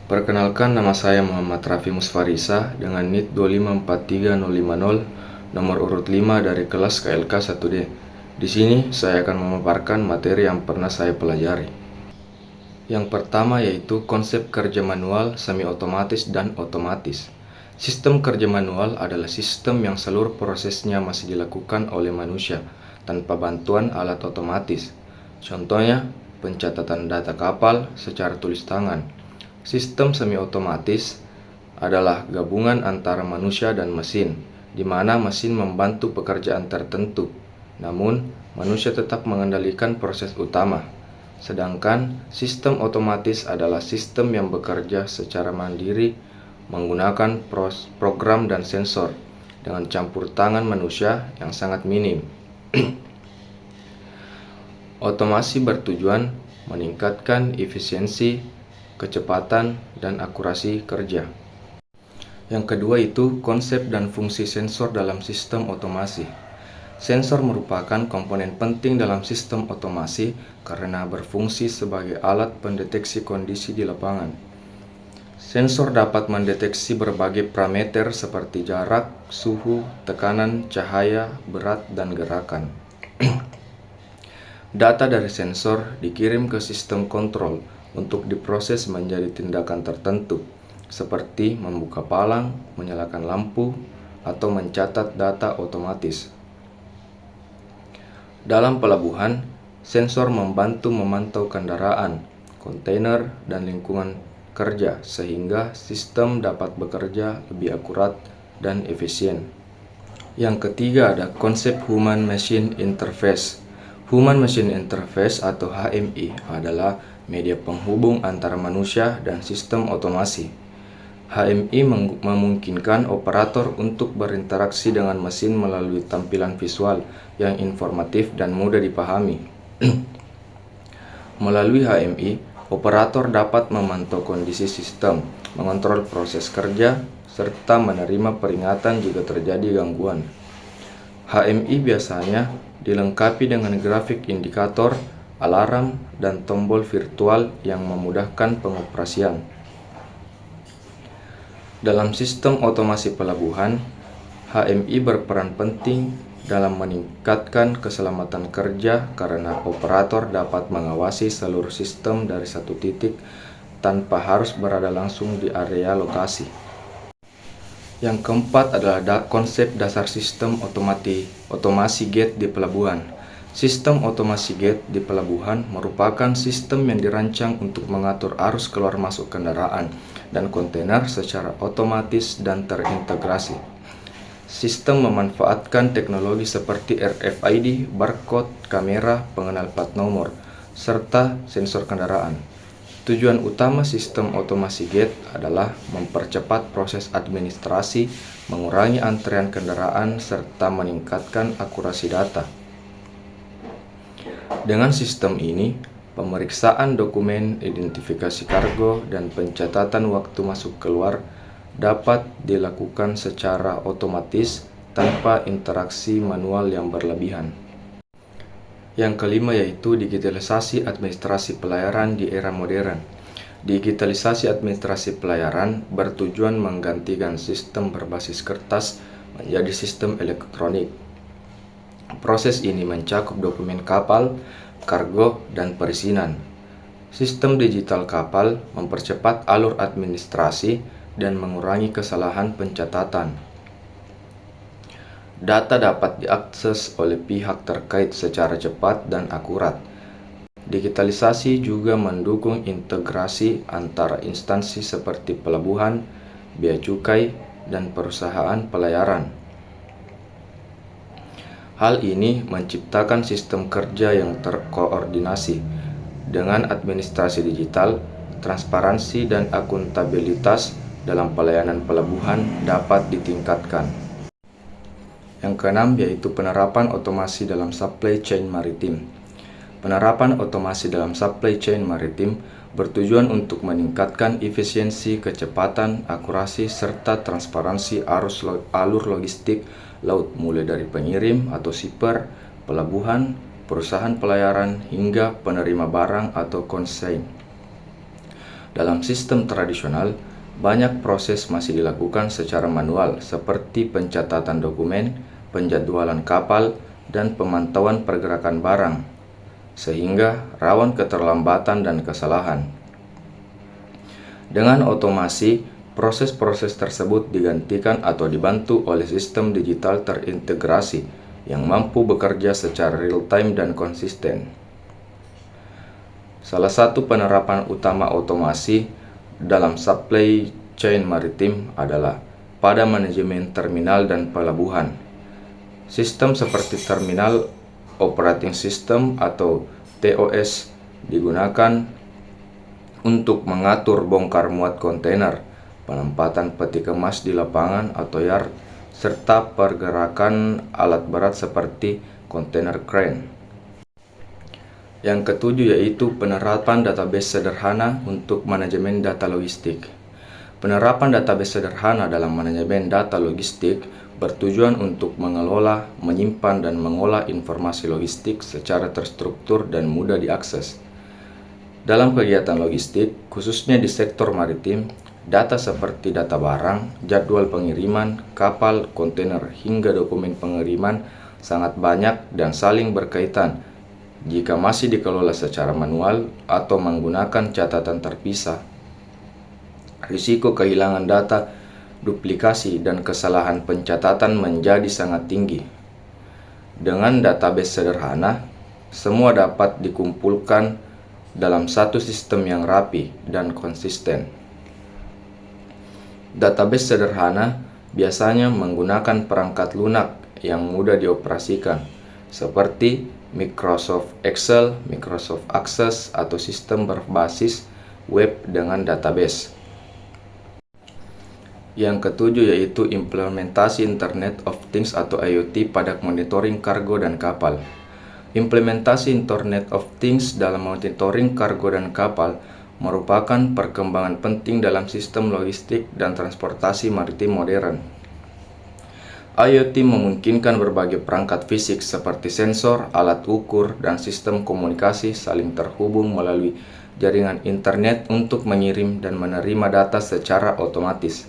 Perkenalkan, nama saya Muhammad Raffi Musfarisa dengan NIK 2543050, nomor urut 5 dari kelas KLK 1D. Di sini saya akan memaparkan materi yang pernah saya pelajari. Yang pertama yaitu konsep kerja manual, semi otomatis, dan otomatis. Sistem kerja manual adalah sistem yang seluruh prosesnya masih dilakukan oleh manusia tanpa bantuan alat otomatis. Contohnya, pencatatan data kapal secara tulis tangan. Sistem semi otomatis adalah gabungan antara manusia dan mesin, di mana mesin membantu pekerjaan tertentu, namun manusia tetap mengendalikan proses utama. Sedangkan sistem otomatis adalah sistem yang bekerja secara mandiri menggunakan program dan sensor dengan campur tangan manusia yang sangat minim. Otomasi bertujuan meningkatkan efisiensi, kecepatan, dan akurasi kerja. Yang kedua itu konsep dan fungsi sensor dalam sistem otomasi. Sensor merupakan komponen penting dalam sistem otomasi karena berfungsi sebagai alat pendeteksi kondisi di lapangan. Sensor dapat mendeteksi berbagai parameter seperti jarak, suhu, tekanan, cahaya, berat, dan gerakan. Data dari sensor dikirim ke sistem kontrol untuk diproses menjadi tindakan tertentu, seperti membuka palang, menyalakan lampu, atau mencatat data otomatis. Dalam pelabuhan, sensor membantu memantau kendaraan, kontainer, dan lingkungan kerja sehingga sistem dapat bekerja lebih akurat dan efisien. Yang ketiga ada konsep Human Machine Interface. Human Machine Interface atau HMI adalah media penghubung antara manusia dan sistem otomasi. HMI memungkinkan operator untuk berinteraksi dengan mesin melalui tampilan visual yang informatif dan mudah dipahami. Melalui HMI, operator dapat memantau kondisi sistem, mengontrol proses kerja, serta menerima peringatan jika terjadi gangguan. HMI biasanya dilengkapi dengan grafik indikator, alarm, dan tombol virtual yang memudahkan pengoperasian. Dalam sistem otomasi pelabuhan, HMI berperan penting dalam meningkatkan keselamatan kerja karena operator dapat mengawasi seluruh sistem dari satu titik tanpa harus berada langsung di area lokasi. Yang keempat adalah konsep dasar sistem otomasi gate di pelabuhan. Sistem otomasi gate di pelabuhan merupakan sistem yang dirancang untuk mengatur arus keluar masuk kendaraan dan kontainer secara otomatis dan terintegrasi. Sistem memanfaatkan teknologi seperti RFID, barcode, kamera, pengenal plat nomor, serta sensor kendaraan. Tujuan utama sistem otomasi gate adalah mempercepat proses administrasi, mengurangi antrean kendaraan, serta meningkatkan akurasi data. Dengan sistem ini, pemeriksaan dokumen, identifikasi kargo, dan pencatatan waktu masuk keluar dapat dilakukan secara otomatis tanpa interaksi manual yang berlebihan. Yang kelima yaitu digitalisasi administrasi pelayaran di era modern. Digitalisasi administrasi pelayaran bertujuan menggantikan sistem berbasis kertas menjadi sistem elektronik. Proses ini mencakup dokumen kapal, kargo, dan perizinan. Sistem digital kapal mempercepat alur administrasi dan mengurangi kesalahan pencatatan. Data dapat diakses oleh pihak terkait secara cepat dan akurat. Digitalisasi juga mendukung integrasi antara instansi seperti pelabuhan, bea cukai, dan perusahaan pelayaran. Hal ini menciptakan sistem kerja yang terkoordinasi. Dengan administrasi digital, transparansi dan akuntabilitas dalam pelayanan pelabuhan dapat ditingkatkan. Yang keenam yaitu penerapan otomasi dalam supply chain maritim. Penerapan otomasi dalam supply chain maritim bertujuan untuk meningkatkan efisiensi, kecepatan, akurasi, serta transparansi alur logistik laut mulai dari pengirim atau shipper, pelabuhan, perusahaan pelayaran, hingga penerima barang atau konsein. Dalam sistem tradisional, banyak proses masih dilakukan secara manual seperti pencatatan dokumen, penjadwalan kapal, dan pemantauan pergerakan barang, sehingga rawan keterlambatan dan kesalahan. Dengan otomasi, proses-proses tersebut digantikan atau dibantu oleh sistem digital terintegrasi yang mampu bekerja secara real-time dan konsisten. Salah satu penerapan utama otomasi dalam supply chain maritim adalah pada manajemen terminal dan pelabuhan. Sistem seperti Terminal Operating System atau TOS digunakan untuk mengatur bongkar muat kontainer, penempatan peti kemas di lapangan atau yard, serta pergerakan alat berat seperti kontainer crane. Yang ketujuh yaitu penerapan database sederhana untuk manajemen data logistik. Penerapan database sederhana dalam manajemen data logistik bertujuan untuk mengelola, menyimpan, dan mengolah informasi logistik secara terstruktur dan mudah diakses. Dalam kegiatan logistik, khususnya di sektor maritim, data seperti data barang, jadwal pengiriman, kapal, kontainer, hingga dokumen pengiriman sangat banyak dan saling berkaitan jika masih dikelola secara manual atau menggunakan catatan terpisah. Risiko kehilangan data, duplikasi, dan kesalahan pencatatan menjadi sangat tinggi. Dengan database sederhana, semua dapat dikumpulkan dalam satu sistem yang rapi dan konsisten. Database sederhana biasanya menggunakan perangkat lunak yang mudah dioperasikan, seperti Microsoft Excel, Microsoft Access, atau sistem berbasis web dengan database. Yang ketujuh yaitu implementasi Internet of Things atau IoT pada monitoring kargo dan kapal. Implementasi Internet of Things dalam monitoring kargo dan kapal merupakan perkembangan penting dalam sistem logistik dan transportasi maritim modern. IoT memungkinkan berbagai perangkat fisik seperti sensor, alat ukur, dan sistem komunikasi saling terhubung melalui jaringan internet untuk mengirim dan menerima data secara otomatis.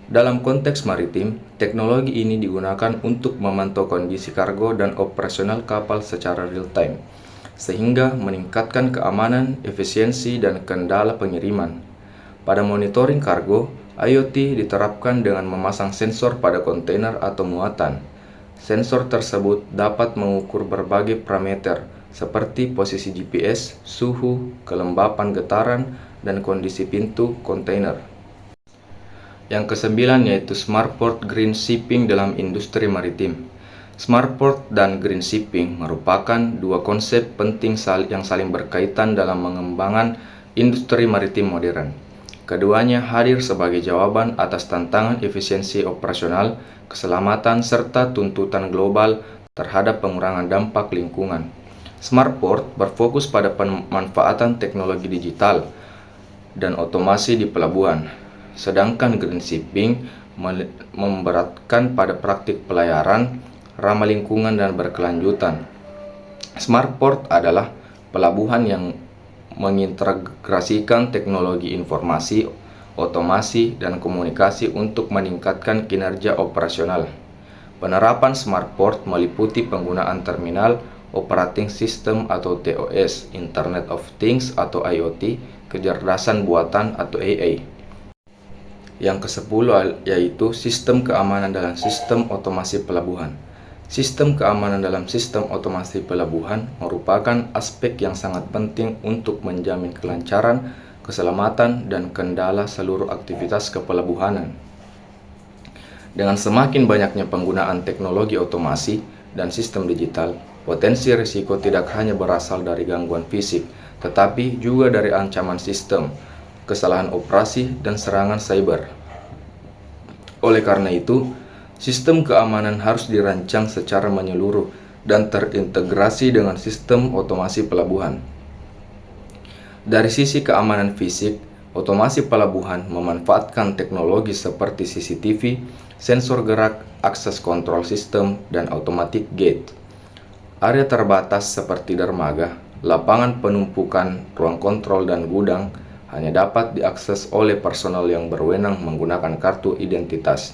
Dalam konteks maritim, teknologi ini digunakan untuk memantau kondisi kargo dan operasional kapal secara real-time, sehingga meningkatkan keamanan, efisiensi, dan kendala pengiriman. Pada monitoring kargo, IoT diterapkan dengan memasang sensor pada kontainer atau muatan. Sensor tersebut dapat mengukur berbagai parameter seperti posisi GPS, suhu, kelembapan getaran, dan kondisi pintu kontainer. Yang kesembilan yaitu Smartport Green Shipping dalam industri maritim. Smartport dan Green Shipping merupakan dua konsep penting yang saling berkaitan dalam mengembangkan industri maritim modern. Keduanya hadir sebagai jawaban atas tantangan efisiensi operasional, keselamatan, serta tuntutan global terhadap pengurangan dampak lingkungan. Smartport berfokus pada pemanfaatan teknologi digital dan otomasi di pelabuhan, sedangkan Green Shipping memberatkan pada praktik pelayaran, ramah lingkungan, dan berkelanjutan. Smartport adalah pelabuhan yang mengintegrasikan teknologi informasi, otomasi, dan komunikasi untuk meningkatkan kinerja operasional. Penerapan Smartport meliputi penggunaan Terminal Operating System atau TOS, Internet of Things atau IoT, kecerdasan buatan atau AI. Yang ke-10 yaitu sistem keamanan dalam sistem otomasi pelabuhan. Sistem keamanan dalam sistem otomasi pelabuhan merupakan aspek yang sangat penting untuk menjamin kelancaran, keselamatan, dan kendala seluruh aktivitas kepelabuhanan. Dengan semakin banyaknya penggunaan teknologi otomasi dan sistem digital, potensi risiko tidak hanya berasal dari gangguan fisik, tetapi juga dari ancaman sistem, kesalahan operasi, dan serangan cyber. Oleh karena itu, sistem keamanan harus dirancang secara menyeluruh dan terintegrasi dengan sistem otomasi pelabuhan. Dari sisi keamanan fisik, otomasi pelabuhan memanfaatkan teknologi seperti CCTV, sensor gerak, akses kontrol sistem, dan automatic gate. Area terbatas seperti dermaga, lapangan penumpukan, ruang kontrol, dan gudang hanya dapat diakses oleh personel yang berwenang menggunakan kartu identitas.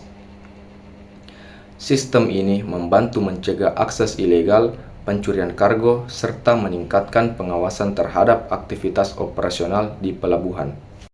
Sistem ini membantu mencegah akses ilegal, pencurian kargo, serta meningkatkan pengawasan terhadap aktivitas operasional di pelabuhan.